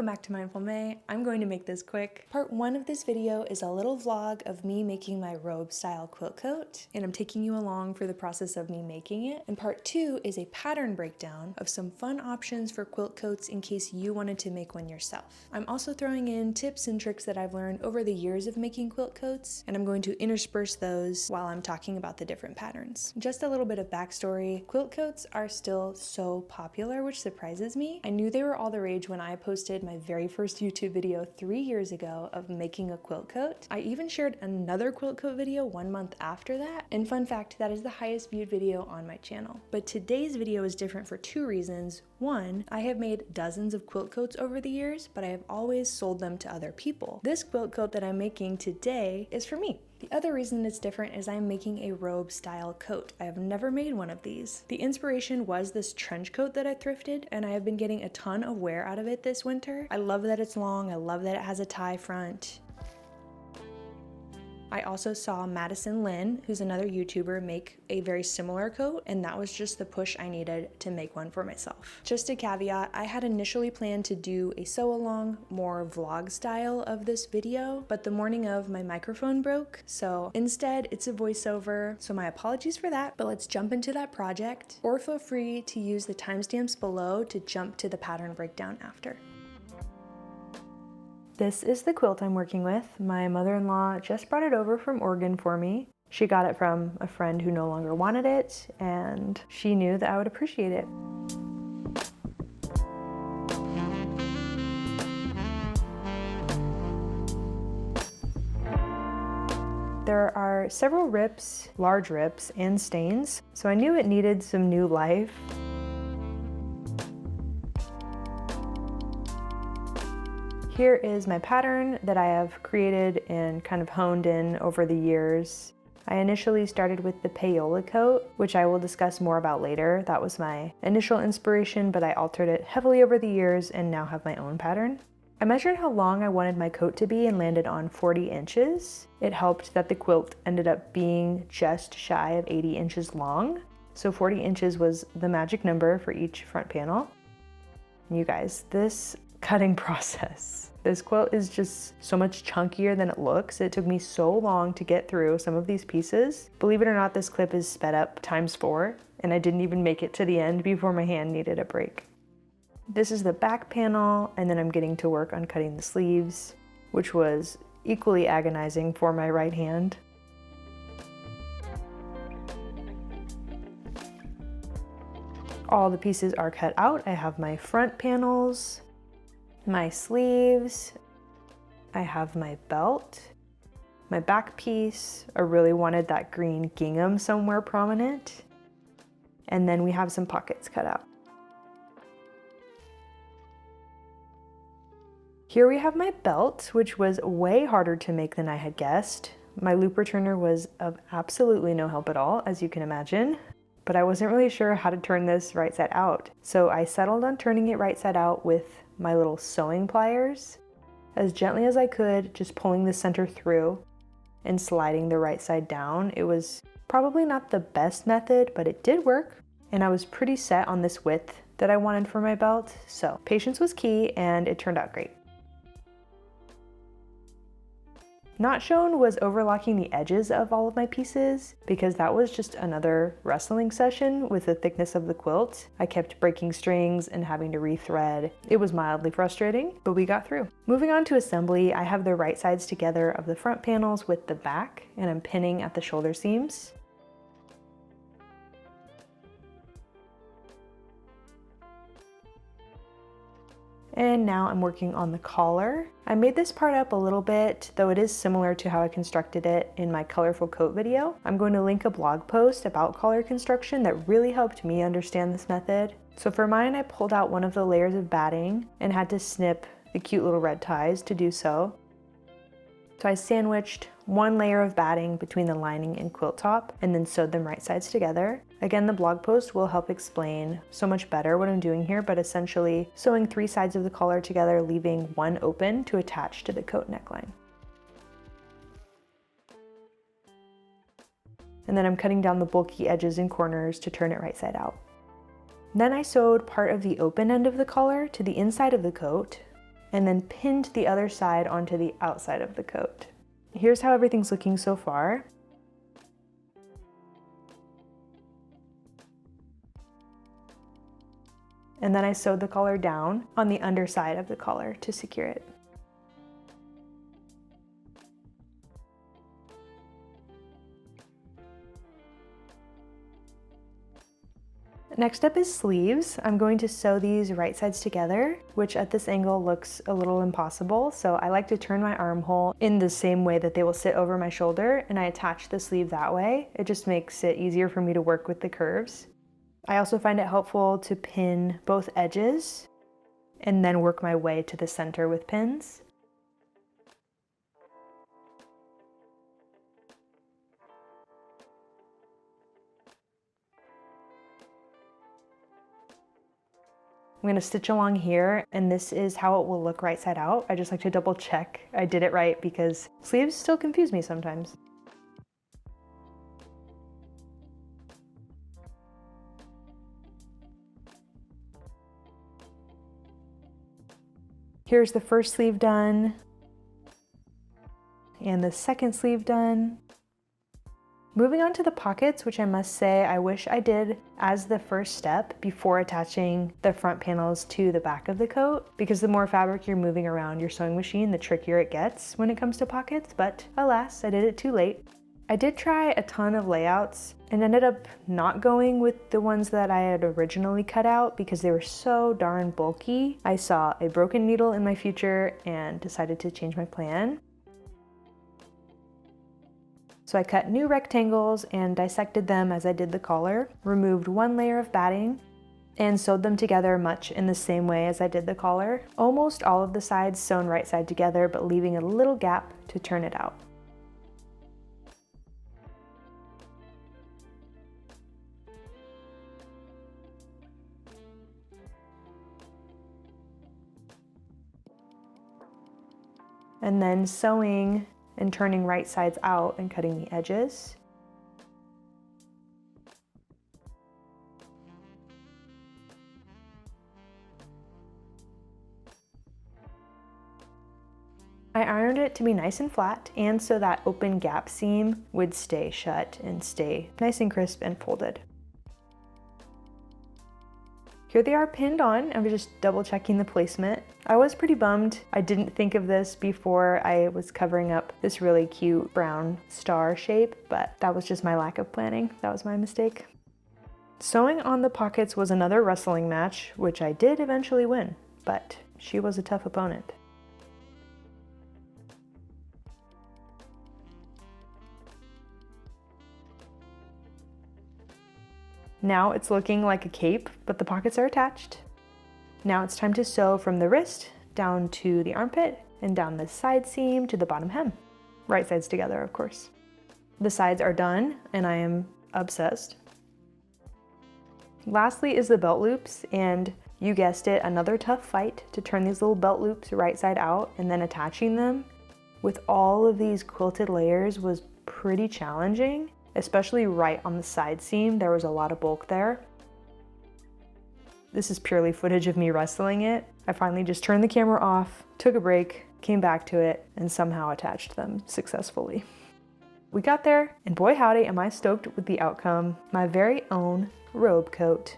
Welcome back to Mindful May. I'm going to make this quick. Part 1 of this video is a little vlog of me making my robe-style quilt coat, and I'm taking you along for the process of me making it. And part 2 is a pattern breakdown of some fun options for quilt coats in case you wanted to make one yourself. I'm also throwing in tips and tricks that I've learned over the years of making quilt coats, and I'm going to intersperse those while I'm talking about the different patterns. Just a little bit of backstory. Quilt coats are still so popular, which surprises me. I knew they were all the rage when I posted my very first YouTube video 3 years ago of making a quilt coat. I even shared another quilt coat video 1 month after that, and fun fact, that is the highest viewed video on my channel. But today's video is different for 2 reasons. One, I have made dozens of quilt coats over the years, but I have always sold them to other people. This quilt coat that I'm making today is for me. The other reason it's different is I'm making a robe style coat. I have never made one of these. The inspiration was this trench coat that I thrifted, and I have been getting a ton of wear out of it this winter. I love that it's long, I love that it has a tie front. I also saw Madison Lynn, who's another YouTuber, make a very similar coat, and that was just the push I needed to make one for myself. Just a caveat, I had initially planned to do a sew along, more vlog style of this video, but the morning of my microphone broke, so instead it's a voiceover, so my apologies for that, but let's jump into that project, or feel free to use the timestamps below to jump to the pattern breakdown after. This is the quilt I'm working with. My mother-in-law just brought it over from Oregon for me. She got it from a friend who no longer wanted it, and she knew that I would appreciate it. There are several rips, large rips, and stains, so I knew it needed some new life. Here is my pattern that I have created and kind of honed in over the years. I initially started with the payola coat, which I will discuss more about later. That was my initial inspiration, but I altered it heavily over the years and now have my own pattern. I measured how long I wanted my coat to be and landed on 40 inches. It helped that the quilt ended up being just shy of 80 inches long. So 40 inches was the magic number for each front panel. You guys, this cutting process. This quilt is just so much chunkier than it looks. It took me so long to get through some of these pieces. Believe it or not, this clip is sped up ×4, and I didn't even make it to the end before my hand needed a break. This is the back panel, and then I'm getting to work on cutting the sleeves, which was equally agonizing for my right hand. All the pieces are cut out. I have my front panels, my sleeves, I have my belt, my back piece. I really wanted that green gingham somewhere prominent. And then we have some pockets cut out. Here we have my belt, which was way harder to make than I had guessed. My loop returner was of absolutely no help at all, as you can imagine. But I wasn't really sure how to turn this right side out. So I settled on turning it right side out with my little sewing pliers, as gently as I could, just pulling the center through and sliding the right side down. It was probably not the best method, but it did work. And I was pretty set on this width that I wanted for my belt. So patience was key, and it turned out great. Not shown was overlocking the edges of all of my pieces, because that was just another wrestling session with the thickness of the quilt. I kept breaking strings and having to rethread. It was mildly frustrating, but we got through. Moving on to assembly, I have the right sides together of the front panels with the back, and I'm pinning at the shoulder seams. And now I'm working on the collar. I made this part up a little bit, though it is similar to how I constructed it in my colorful coat video. I'm going to link a blog post about collar construction that really helped me understand this method. So for mine, I pulled out one of the layers of batting and had to snip the cute little red ties to do so. So I sandwiched one layer of batting between the lining and quilt top and then sewed them right sides together. Again, the blog post will help explain so much better what I'm doing here, but essentially sewing 3 sides of the collar together, leaving one open to attach to the coat neckline. And then I'm cutting down the bulky edges and corners to turn it right side out. Then I sewed part of the open end of the collar to the inside of the coat, and then pinned the other side onto the outside of the coat. Here's how everything's looking so far. And then I sewed the collar down on the underside of the collar to secure it. Next up is sleeves. I'm going to sew these right sides together, which at this angle looks a little impossible. So I like to turn my armhole in the same way that they will sit over my shoulder, and I attach the sleeve that way. It just makes it easier for me to work with the curves. I also find it helpful to pin both edges and then work my way to the center with pins. I'm gonna stitch along here, and this is how it will look right side out. I just like to double check I did it right because sleeves still confuse me sometimes. Here's the first sleeve done, and the second sleeve done. Moving on to the pockets, which I must say I wish I did as the first step before attaching the front panels to the back of the coat, because the more fabric you're moving around your sewing machine, the trickier it gets when it comes to pockets, but alas, I did it too late. I did try a ton of layouts and ended up not going with the ones that I had originally cut out because they were so darn bulky. I saw a broken needle in my future and decided to change my plan. So I cut new rectangles and dissected them as I did the collar, removed one layer of batting, and sewed them together much in the same way as I did the collar. Almost all of the sides sewn right side together, but leaving a little gap to turn it out. And then sewing and turning right sides out and cutting the edges. I ironed it to be nice and flat, and so that open gap seam would stay shut and stay nice and crisp and folded. Here they are pinned on. I'm just double checking the placement. I was pretty bummed I didn't think of this before I was covering up this really cute brown star shape, but that was just my lack of planning. That was my mistake. Sewing on the pockets was another wrestling match, which I did eventually win, but she was a tough opponent. Now it's looking like a cape, but the pockets are attached. Now it's time to sew from the wrist down to the armpit and down the side seam to the bottom hem. Right sides together, of course. The sides are done and I am obsessed. Lastly is the belt loops, and you guessed it, another tough fight to turn these little belt loops right side out and then attaching them with all of these quilted layers was pretty challenging. Especially right on the side seam, there was a lot of bulk there. This is purely footage of me wrestling it. I finally just turned the camera off, took a break, came back to it, and somehow attached them successfully. We got there, and boy howdy am I stoked with the outcome. My very own robe coat.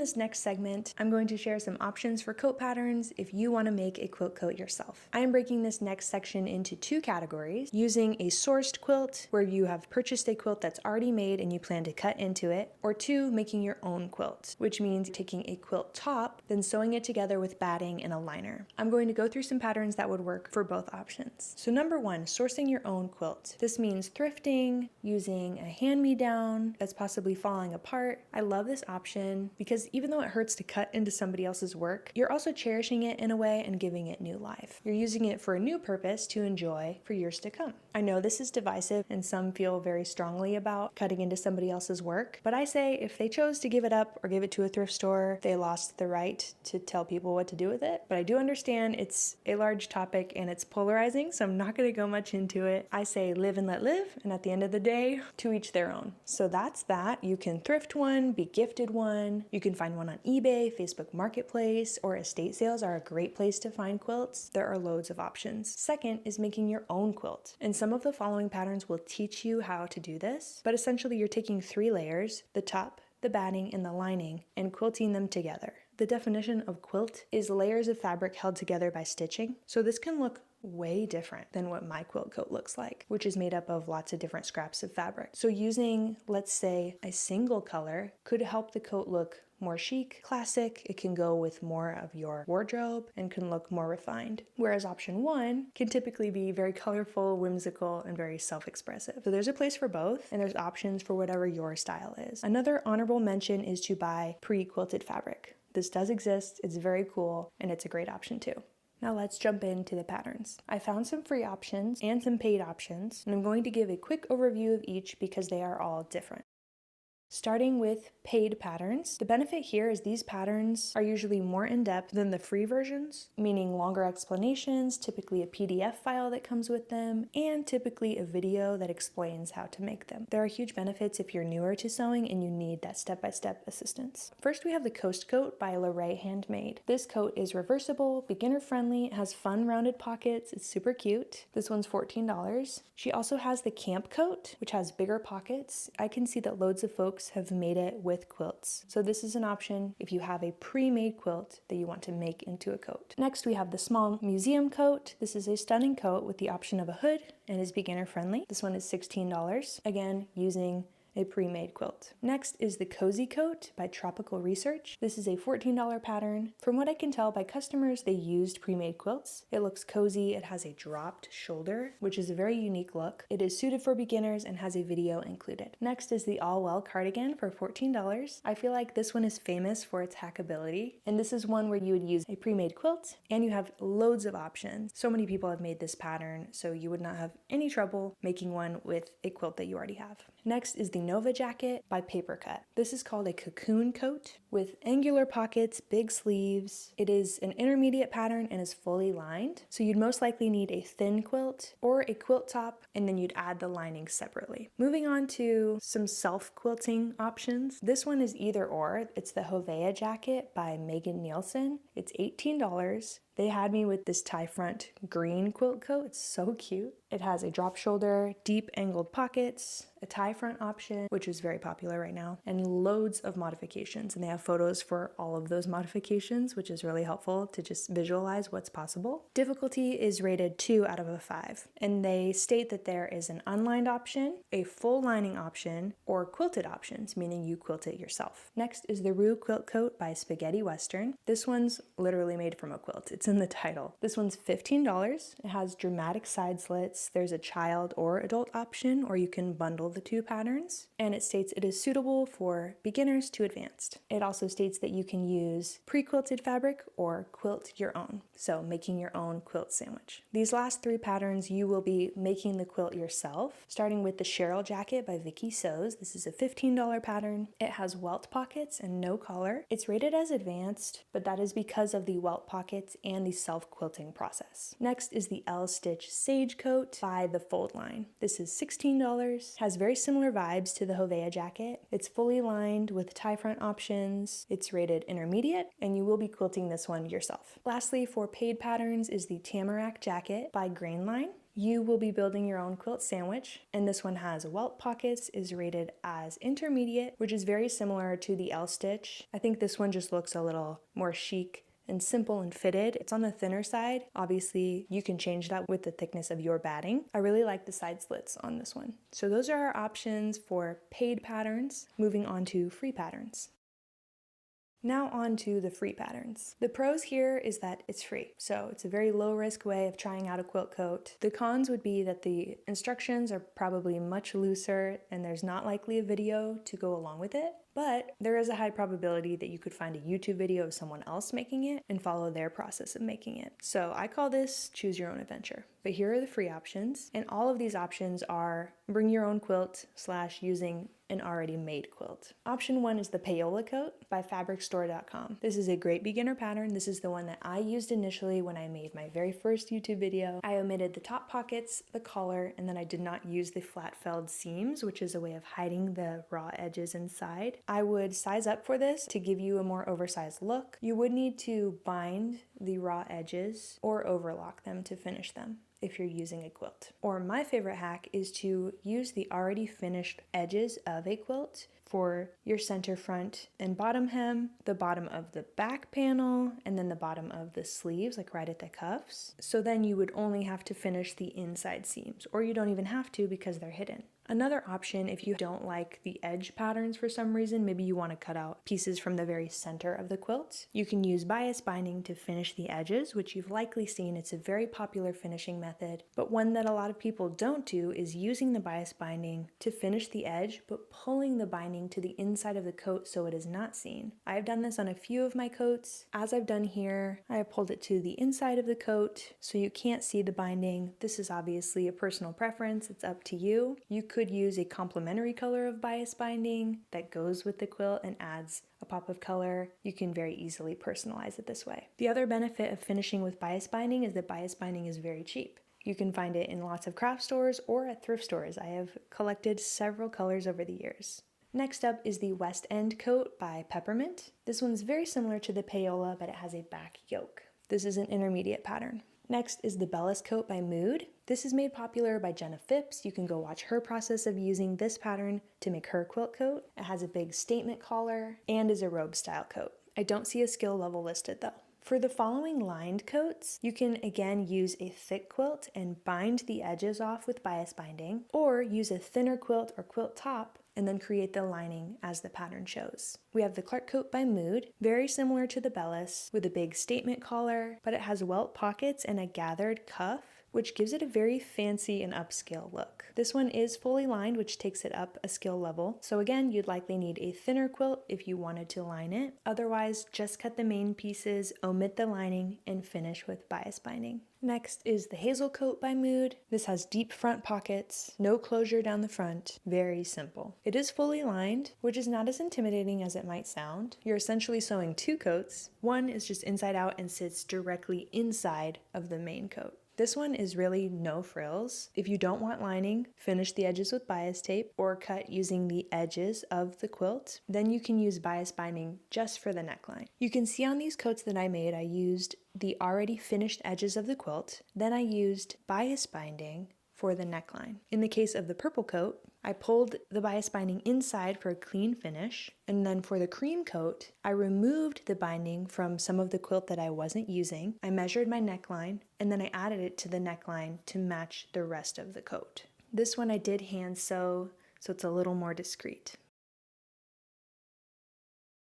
this next segment, I'm going to share some options for coat patterns if you want to make a quilt coat yourself. I am breaking this next section into two categories, using a sourced quilt where you have purchased a quilt that's already made and you plan to cut into it, or two, making your own quilt, which means taking a quilt top, then sewing it together with batting and a liner. I'm going to go through some patterns that would work for both options. So number one, sourcing your own quilt. This means thrifting, using a hand-me-down that's possibly falling apart. I love this option because even though it hurts to cut into somebody else's work, you're also cherishing it in a way and giving it new life. You're using it for a new purpose to enjoy for years to come. I know this is divisive and some feel very strongly about cutting into somebody else's work, but I say if they chose to give it up or give it to a thrift store, they lost the right to tell people what to do with it. But I do understand it's a large topic and it's polarizing, so I'm not going to go much into it. I say live and let live, and at the end of the day, to each their own. So that's that. You can thrift one, be gifted one. You can find one on eBay, Facebook Marketplace, or estate sales are a great place to find quilts. There are loads of options. Second is making your own quilt. And some of the following patterns will teach you how to do this, but essentially you're taking 3 layers, the top, the batting, and the lining, and quilting them together. The definition of quilt is layers of fabric held together by stitching. So this can look way different than what my quilt coat looks like, which is made up of lots of different scraps of fabric. So using, let's say, a single color could help the coat look more chic, classic. It can go with more of your wardrobe and can look more refined. Whereas option 1 can typically be very colorful, whimsical, and very self-expressive. So there's a place for both, and there's options for whatever your style is. Another honorable mention is to buy pre-quilted fabric. This does exist, it's very cool, and it's a great option too. Now let's jump into the patterns. I found some free options and some paid options, and I'm going to give a quick overview of each because they are all different. Starting with paid patterns, the benefit here is these patterns are usually more in-depth than the free versions, meaning longer explanations, typically a PDF file that comes with them, and typically a video that explains how to make them. There are huge benefits if you're newer to sewing and you need that step-by-step assistance. First, we have the Coast Coat by Lorraine Handmade. This coat is reversible, beginner-friendly, it has fun rounded pockets, it's super cute. This one's $14. She also has the Camp Coat, which has bigger pockets. I can see that loads of folks have made it with quilts. So this is an option if you have a pre-made quilt that you want to make into a coat. Next, we have the Small Museum Coat. This is a stunning coat with the option of a hood and is beginner friendly. This one is $16, again, using a pre-made quilt. Next is the Cozy Coat by Tropical Research. This is a $14 pattern. From what I can tell by customers, they used pre-made quilts. It looks cozy, it has a dropped shoulder, which is a very unique look. It is suited for beginners and has a video included. Next is the All Well Cardigan for $14. I feel like this one is famous for its hackability, and this is one where you would use a pre-made quilt and you have loads of options. So many people have made this pattern, so you would not have any trouble making one with a quilt that you already have. Next is the Nova Jacket by Paper Cut. This is called a cocoon coat with angular pockets, big sleeves. It is an intermediate pattern and is fully lined. So you'd most likely need a thin quilt or a quilt top, and then you'd add the lining separately. Moving on to some self-quilting options. This one is either or. It's the Hovea Jacket by Megan Nielsen. It's $18. They had me with this tie front green quilt coat. It's so cute. It has a drop shoulder, deep angled pockets, a tie front option, which is very popular right now, and loads of modifications. And they have photos for all of those modifications, which is really helpful to just visualize what's possible. Difficulty is rated 2 out of 5. And they state that there is an unlined option, a full lining option, or quilted options, meaning you quilt it yourself. Next is the Rue Quilt Coat by Spaghetti Western. This one's literally made from a quilt. It's in the title. This one's $15. It has dramatic side slits. There's a child or adult option, or you can bundle the two patterns. And it states it is suitable for beginners to advanced. It also states that you can use pre-quilted fabric or quilt your own. So making your own quilt sandwich. These last 3 patterns, you will be making the quilt yourself, starting with the Cheryl Jacket by Vicky Sews. This is a $15 pattern. It has welt pockets and no collar. It's rated as advanced, but that is because of the welt pockets and the self-quilting process. Next is the L-Stitch Sage Coat by the Fold Line. This is $16, has very similar vibes to the Hovea Jacket. It's fully lined with tie front options. It's rated intermediate, and you will be quilting this one yourself. Lastly, for paid patterns is the Tamarack Jacket by Grain Line. You will be building your own quilt sandwich, and this one has welt pockets, is rated as intermediate, which is very similar to the L stitch. I think this one just looks a little more chic and simple and fitted. It's on the thinner side. Obviously, you can change that with the thickness of your batting. I really like the side slits on this one. So those are our options for paid patterns. Moving on to free patterns. Now on to the free patterns. The pros here is that it's free, so it's a very low risk way of trying out a quilt coat. The cons would be that the instructions are probably much looser and there's not likely a video to go along with it. But there is a high probability that you could find a YouTube video of someone else making it and follow their process of making it. So I call this choose your own adventure. But here are the free options, and all of these options are bring your own quilt / using an already made quilt. Option 1 is the Payola coat by fabricstore.com. This is a great beginner pattern. This is the one that I used initially when I made my very first YouTube video. I omitted the top pockets, the collar, and then I did not use the flat felled seams, which is a way of hiding the raw edges inside. I would size up for this to give you a more oversized look. You would need to bind the raw edges or overlock them to finish them if you're using a quilt. Or my favorite hack is to use the already finished edges of a quilt for your center front and bottom hem, the bottom of the back panel, and then the bottom of the sleeves, like right at the cuffs. So then you would only have to finish the inside seams, or you don't even have to because they're hidden. Another option, if you don't like the edge patterns for some reason, maybe you want to cut out pieces from the very center of the quilt, you can use bias binding to finish the edges, which you've likely seen. It's a very popular finishing method, but one that a lot of people don't do is using the bias binding to finish the edge, but pulling the binding to the inside of the coat so it is not seen. I've done this on a few of my coats. As I've done here, I have pulled it to the inside of the coat so you can't see the binding. This is obviously a personal preference. It's up to you. You could use a complementary color of bias binding that goes with the quilt and adds a pop of color. You can very easily personalize it this way. The other benefit of finishing with bias binding is that bias binding is very cheap. You can find it in lots of craft stores or at thrift stores. I have collected several colors over the years. Next up is the West End coat by Peppermint. This one's very similar to the Payola, but it has a back yoke. This is an intermediate pattern. Next is the Bellis coat by Mood. This is made popular by Jenna Phipps. You can go watch her process of using this pattern to make her quilt coat. It has a big statement collar and is a robe-style coat. I don't see a skill level listed though. For the following lined coats, you can again use a thick quilt and bind the edges off with bias binding, or use a thinner quilt or quilt top and then create the lining as the pattern shows. We have the Clark coat by Mood, very similar to the Bellis, with a big statement collar, but it has welt pockets and a gathered cuff, which gives it a very fancy and upscale look. This one is fully lined, which takes it up a skill level. So again, you'd likely need a thinner quilt if you wanted to line it. Otherwise, just cut the main pieces, omit the lining, and finish with bias binding. Next is the Hazel coat by Mood. This has deep front pockets, no closure down the front, very simple. It is fully lined, which is not as intimidating as it might sound. You're essentially sewing two coats. One is just inside out and sits directly inside of the main coat. This one is really no frills. If you don't want lining, finish the edges with bias tape or cut using the edges of the quilt. Then you can use bias binding just for the neckline. You can see on these coats that I made, I used the already finished edges of the quilt. Then I used bias binding for the neckline. In the case of the purple coat, I pulled the bias binding inside for a clean finish, and then for the cream coat, I removed the binding from some of the quilt that I wasn't using. I measured my neckline, and then I added it to the neckline to match the rest of the coat. This one I did hand sew, so it's a little more discreet.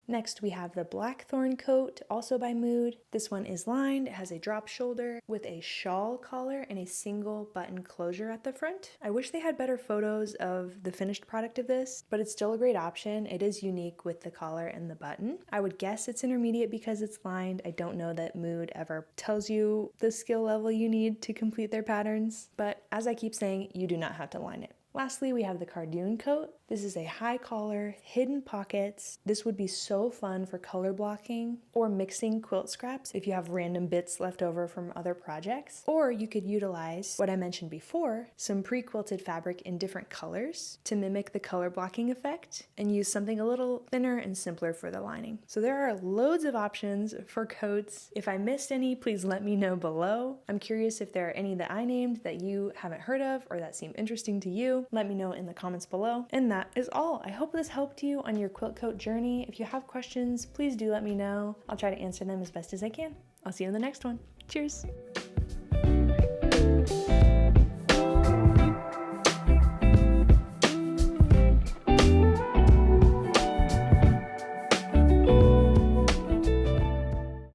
Next, we have the Blackthorn coat, also by Mood. This one is lined, it has a drop shoulder with a shawl collar and a single button closure at the front. I wish they had better photos of the finished product of this, but it's still a great option. It is unique with the collar and the button. I would guess it's intermediate because it's lined. I don't know that Mood ever tells you the skill level you need to complete their patterns, but as I keep saying, you do not have to line it. Lastly, we have the Cardoon coat. This is a high collar, hidden pockets. This would be so fun for color blocking or mixing quilt scraps if you have random bits left over from other projects. Or you could utilize what I mentioned before, some pre-quilted fabric in different colors to mimic the color blocking effect and use something a little thinner and simpler for the lining. So there are loads of options for coats. If I missed any, please let me know below. I'm curious if there are any that I named that you haven't heard of or that seem interesting to you. Let me know in the comments below. And that is all. I hope this helped you on your quilt coat journey. If you have questions, please do let me know. I'll try to answer them as best as I can. I'll see you in the next one. Cheers!